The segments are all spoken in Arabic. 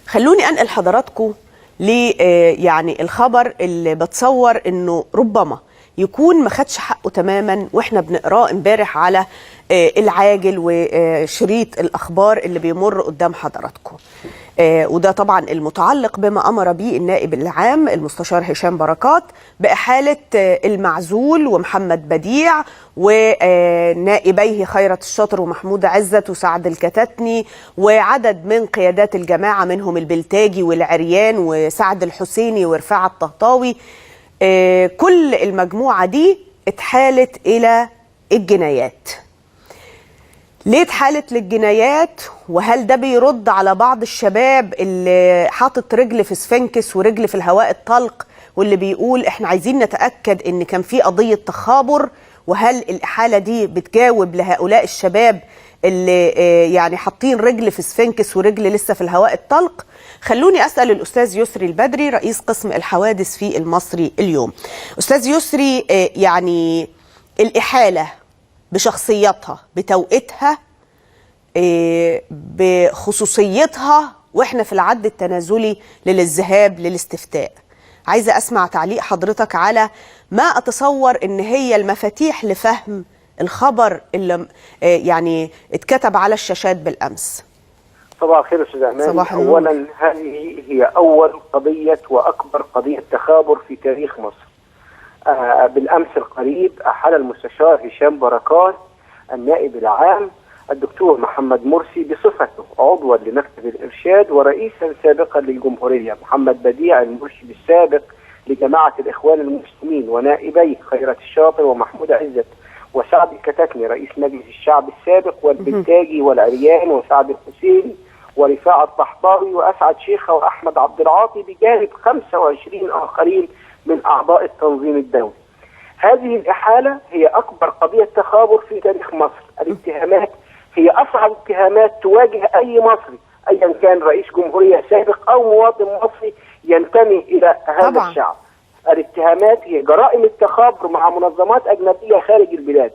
خلوني أنقل حضراتكم ل يعني الخبر اللي بتصور انه ربما يكون ما خدش حقه تماما واحنا بنقراه امبارح على العاجل وشريط الاخبار اللي بيمر قدام حضراتكم. وده طبعا المتعلق بما امر به النائب العام المستشار هشام بركات باحاله المعزول ومحمد بديع ونائبيه خيرت الشاطر ومحمود عزت وسعد الكتاتني وعدد من قيادات الجماعه منهم البلتاجي والعريان وسعد الحسيني ورفاعة الطهطاوي. كل المجموعه دي اتحالت الى الجنايات. ليه اتحالت للجنايات؟ وهل ده بيرد على بعض الشباب اللي حاطط رجل في سفنكس ورجل في الهواء الطلق واللي بيقول احنا عايزين نتأكد ان كان في قضية تخابر؟ وهل الإحالة دي بتجاوب لهؤلاء الشباب اللي يعني حاطين رجل في سفنكس ورجل لسه في الهواء الطلق؟ خلوني أسأل الأستاذ يسري البدري رئيس قسم الحوادث في المصري اليوم. أستاذ يسري، يعني الإحالة بشخصيتها بتوقيتها بخصوصيتها واحنا في العد التنازلي للذهاب للاستفتاء، عايزة أسمع تعليق حضرتك على ما أتصور إن هي المفاتيح لفهم الخبر اللي يعني اتكتب على الشاشات بالأمس. صباح الخير أستاذ أمان. أولا هذه هي أول قضية وأكبر قضية تخابر في تاريخ مصر. بالأمس القريب أحال المستشار هشام بركات النائب العام الدكتور محمد مرسي بصفته عضوا لمكتب الإرشاد ورئيسا سابقا للجمهورية محمد بديع المرشد السابق لجماعة الإخوان المسلمين ونائبيه خيرت الشاطر ومحمود عزت وسعد الكتاتني رئيس مجلس الشعب السابق والبلتاجي والعريان وسعد الحسيني ورفاعة الطهطاوي وأسعد شيخة وأحمد عبد العاطي بجانب 25 آخرين من أعضاء التنظيم الدولي. هذه الإحالة هي أكبر قضية تخابر في تاريخ مصر. الاتهامات هي أصعب اتهامات تواجه أي مصري أيا كان رئيس جمهورية سابق أو مواطن مصري ينتمي إلى هذا طبعا. الشعب. الاتهامات هي جرائم التخابر مع منظمات أجنبية خارج البلاد.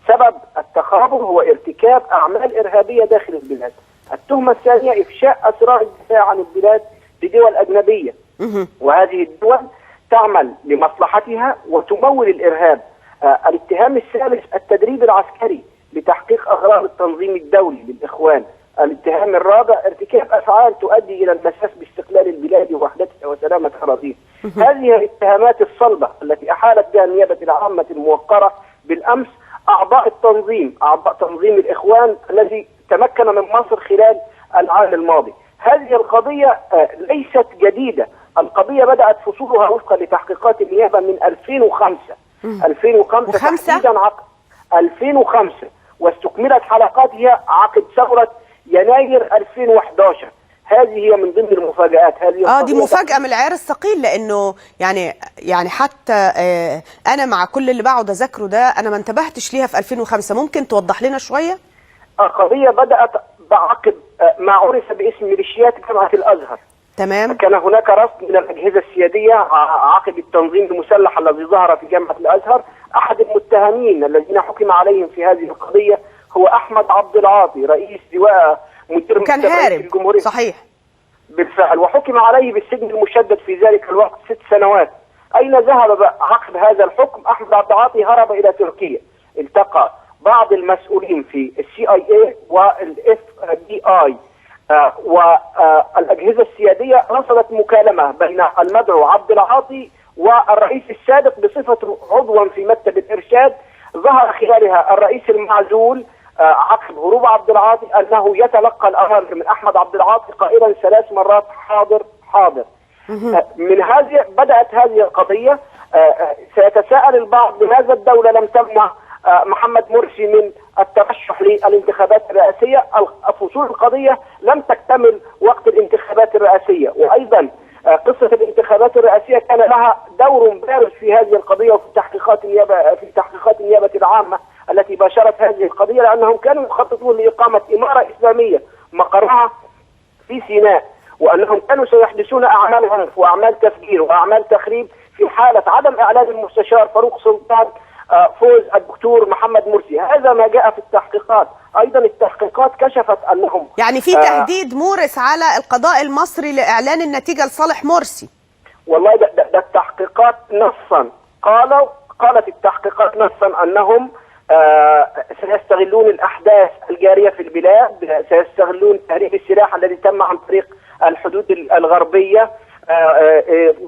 سبب التخابر هو ارتكاب أعمال إرهابية داخل البلاد. التهمة الثانية إفشاء أسرار الدفاع عن البلاد لدول أجنبية، وهذه الدول تعمل لمصلحتها وتمول الإرهاب. الاتهام الثالث التدريب العسكري لتحقيق أغراض التنظيم الدولي للإخوان. الاتهام الرابع ارتكاب أفعال تؤدي إلى المساس باستقلال البلاد ووحدتها وسلامة أراضيها. هذه الاتهامات الصلبة التي أحالت بها النيابة العامة الموقرة بالأمس أعضاء التنظيم، أعضاء تنظيم الإخوان الذي تمكن من مصر خلال العام الماضي. هذه القضية ليست جديدة. القضية بدأت فصولها وفقا لتحقيقات النيابة من 2005 تحديدا 2005 واستكملت حلقاتها عقب ثورة يناير 2011. هذه هي من ضمن المفاجآت. هذه دي مفاجأة من العيار الثقيل، لأنه يعني حتى أنا مع كل اللي بقعد أذاكره ده أنا ما انتبهتش ليها في 2005. ممكن توضح لنا شوية؟ القضية بدأت بعقب ما عرف باسم ميليشيات جامعة الأزهر. تمام. كان هناك رصد من الأجهزة السيادية عقب التنظيم المسلح الذي ظهر في جامعة الأزهر. أحد المتهمين الذين حكم عليهم في هذه القضية هو أحمد عبد العاطي رئيس لواء مدير كان هارب الجمهورية. صحيح بالفعل، وحكم عليه بالسجن المشدد في ذلك الوقت 6 سنوات. أين ذهب عقب هذا الحكم؟ أحمد عبد العاطي هرب إلى تركيا، التقى بعض المسؤولين في CIA والFBI والأجهزة السيادية. رصدت مكالمة بين المدعو عبد العاطي والرئيس السابق بصفة عضوا في مكتب الإرشاد. ظهر خلالها الرئيس المعزول عقب هروب عبد العاطي أنه يتلقى الأمر من أحمد عبد العاطي قائلا 3 مرات حاضر حاضر. من هذه بدأت هذه القضية. سيتساءل البعض لماذا الدولة لم تمنع محمد مرسي من الترشح للانتخابات الرئاسية؟ فصول القضية لم تكتمل وقت الانتخابات الرئاسية، وأيضا قصة الانتخابات الرئاسية كان لها دور بارز في هذه القضية وفي تحقيقات النيابة العامة التي باشرت هذه القضية، لأنهم كانوا يخططون لإقامة إمارة إسلامية مقرها في سيناء، وأنهم كانوا سيحدثون أعمال عنف وأعمال تفجير وأعمال تخريب في حالة عدم إعلان المستشار فاروق سلطان فوز الدكتور محمد مرسي. هذا ما جاء في التحقيقات. أيضا التحقيقات كشفت أنهم يعني في تهديد مورس على القضاء المصري لإعلان النتيجة لصالح مرسي. والله ده التحقيقات نصا قالت التحقيقات نصا أنهم سيستغلون الأحداث الجارية في البلاد، سيستغلون تهريب السلاح الذي تم عن طريق الحدود الغربية،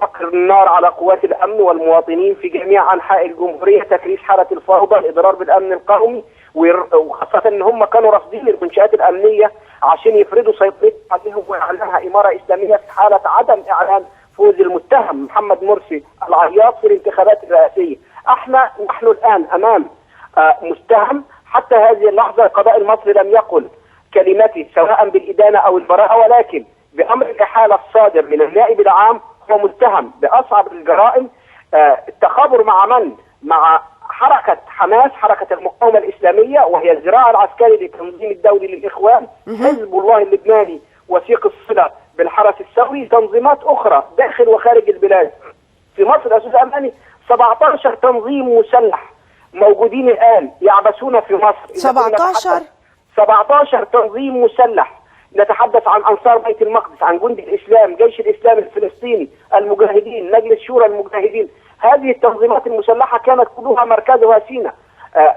وقر النار على قوات الأمن والمواطنين في جميع أنحاء الجمهورية، تكريس حالة الفوضى، الإضرار بالأمن القومي، وخاصة أن هم كانوا رافضين المنشآت الأمنية عشان يفرضوا سيطرتهم عليهم وإعلانها إمارة إسلامية في حالة عدم إعلان فوز المتهم محمد مرسي العياط في الانتخابات الرئاسية. نحن الآن أمام متهم. حتى هذه اللحظة القضاء المصري لم يقل كلمته سواء بالإدانة أو البراءة، ولكن بأمر الإحالة الصادر من النائب العام هو متهم بأصعب الجرائم. التخابر مع حركة حماس، حركة المقاومة الإسلامية، وهي الذراع العسكري للتنظيم الدولي للإخوان، حزب الله اللبناني وثيق الصلة بالحرس الثوري، تنظيمات أخرى داخل وخارج البلاد. في مصر يا أستاذ أماني 17 تنظيم مسلح موجودين الآن يعبثون في مصر. 17 تنظيم مسلح. نتحدث عن أنصار بيت المقدس، عن جند الإسلام، جيش الإسلام الفلسطيني، المجاهدين، مجلس شورى المجاهدين. هذه التنظيمات المسلحة كانت كلها مركزها سيناء.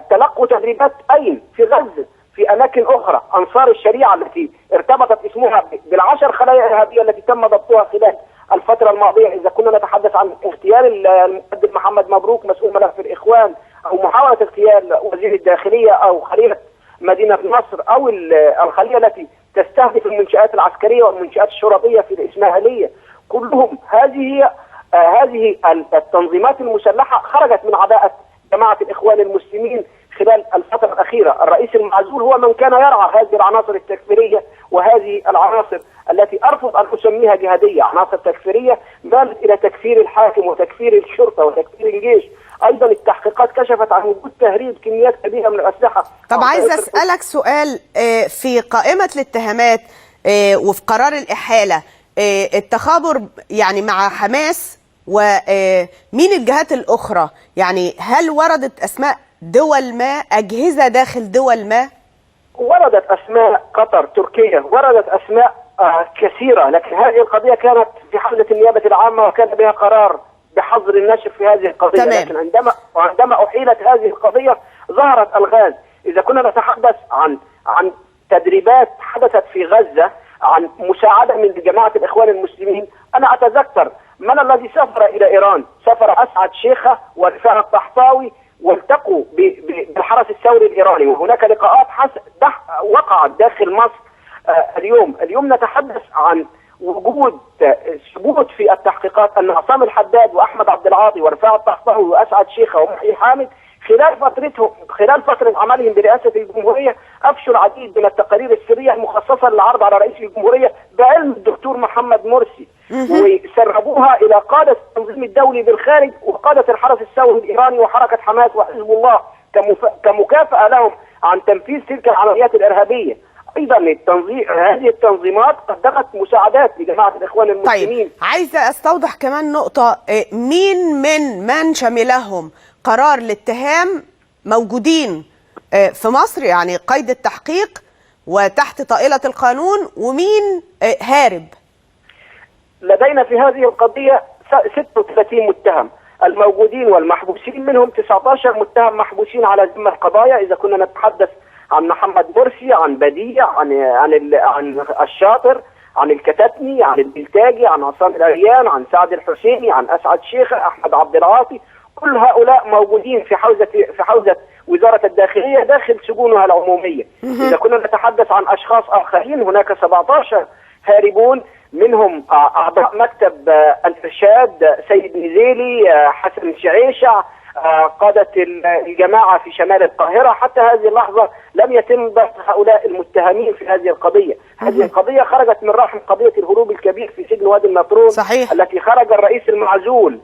تلقوا تدريبات أين؟ في غزة، في أماكن أخرى. أنصار الشريعة التي ارتبطت اسمها بالعشر خلايا إرهابية التي تم ضبطها خلال الفترة الماضية، إذا كنا نتحدث عن اغتيال المقدم محمد مبروك مسؤول ملف الإخوان، أو محاولة اغتيال وزير الداخلية، أو خلية مدينة نصر، أو الخلية التي تستهدف المنشآت العسكرية والمنشآت الشرطية في الإسماعيلية، كلهم هذه التنظيمات المسلحة خرجت من عباءة جماعة الإخوان المسلمين خلال الفترة الأخيرة. الرئيس المعزول هو من كان يرعى هذه العناصر التكفيرية، وهذه العناصر التي أرفض أن أسميها جهادية، عناصر تكفيرية مالت إلى تكفير الحاكم وتكفير الشرطة وتكفير الجيش. أيضا التحقيقات كشفت عن وجود تهريب كميات كبيرة من الأسلحة. طب عايز أسألك سؤال، في قائمة الاتهامات وفي قرار الإحالة التخابر يعني مع حماس ومين الجهات الأخرى؟ يعني هل وردت أسماء دول ما، أجهزة داخل دول ما؟ وردت أسماء قطر، تركيا، وردت أسماء كثيرة، لكن هذه القضية كانت في حوزة النيابة العامة وكان بها قرار بحظر النشر في هذه القضية. تمام. لكن عندما أحيلت هذه القضية ظهرت الغاز. إذا كنا نتحدث عن تدريبات حدثت في غزة، عن مساعدة من جماعة الإخوان المسلمين، أنا أتذكر من الذي سافر إلى إيران. سافر أسعد شيخة ورفاعة الطحطاوي والتقوا بالحرس الثوري الإيراني، وهناك لقاءات وقعت داخل مصر. اليوم نتحدث عن وجود ثبوت في التحقيقات أن عصام الحداد وأحمد عبد العاطي ورفاعة الطحطاوي وأسعد شيخة ومحيي حامد خلال فترة عملهم برئاسة الجمهورية أفشوا العديد من التقارير السرية المخصصة للعرض على رئيس الجمهورية بعلم الدكتور محمد مرسي، وسربوها إلى قادة التنظيم الدولي بالخارج وقادة الحرس الثوري الإيراني وحركة حماس وحزب الله كمكافأة لهم عن تنفيذ تلك العمليات الإرهابية. أيضا هذه التنظيمات قدمت مساعدات لجماعة الإخوان المسلمين. طيب عايزة أستوضح كمان نقطة، مين من شملهم قرار الاتهام موجودين في مصر، يعني قيد التحقيق وتحت طائلة القانون، ومين هارب؟ لدينا في هذه القضية 36 متهم الموجودين والمحبوسين، منهم 19 متهم محبوسين على ذمة القضايا. إذا كنا نتحدث عن محمد مرسي، عن بديع، عن الشاطر، عن الكتاتني، عن البلتاجي، عن عصام العريان، عن سعد الحسيني، عن أسعد شيخة، أحمد عبد العاطي. كل هؤلاء موجودين في حوزة وزارة الداخلية داخل سجونها العمومية. إذا كنا نتحدث عن أشخاص آخرين، هناك 17 هاربون، منهم أعضاء مكتب الإرشاد سيد نزيلي، حسن شعيشع، قادة الجماعة في شمال القاهرة. حتى هذه اللحظة لم يتم ضبط هؤلاء المتهمين في هذه القضية. هذه القضية خرجت من رحم قضية الهروب الكبير في سجن وادي النطرون. صحيح. التي خرج الرئيس المعزول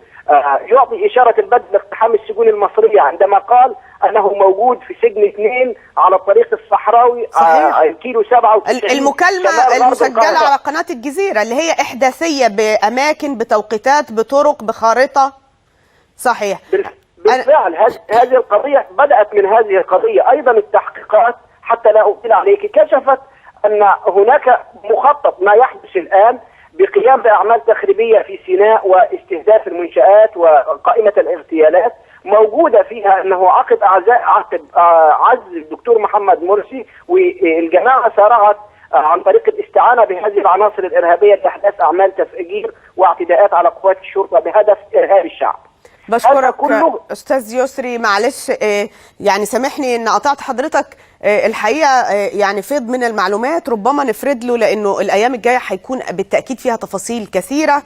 يعطي إشارة البدء لاقتحام السجون المصرية عندما قال أنه موجود في سجن 2 على الطريق الصحراوي. صحيح. كيلو 97. المكالمة المسجلة على قناة الجزيرة اللي هي إحداثية بأماكن، بتوقيتات، بطرق، بخارطة. صحيح. بالفعل هذه القضية بدأت من هذه القضية. أيضا التحقيقات حتى لا أطيل عليك كشفت أن هناك مخطط ما يحدث الآن بقيام بأعمال تخريبية في سيناء واستهداف المنشآت وقائمة الاغتيالات موجودة فيها أنه عقب عزل الدكتور محمد مرسي، والجماعة سارعت عن طريق الاستعانة بهذه العناصر الإرهابية لإحداث أعمال تفجير واعتداءات على قوات الشرطة بهدف إرهاب الشعب. بشكرك أستاذ يسري. معلش يعني سامحني أن قطعت حضرتك، الحقيقة يعني فيض من المعلومات ربما نفرد له، لأنه الأيام الجاية هيكون بالتأكيد فيها تفاصيل كثيرة.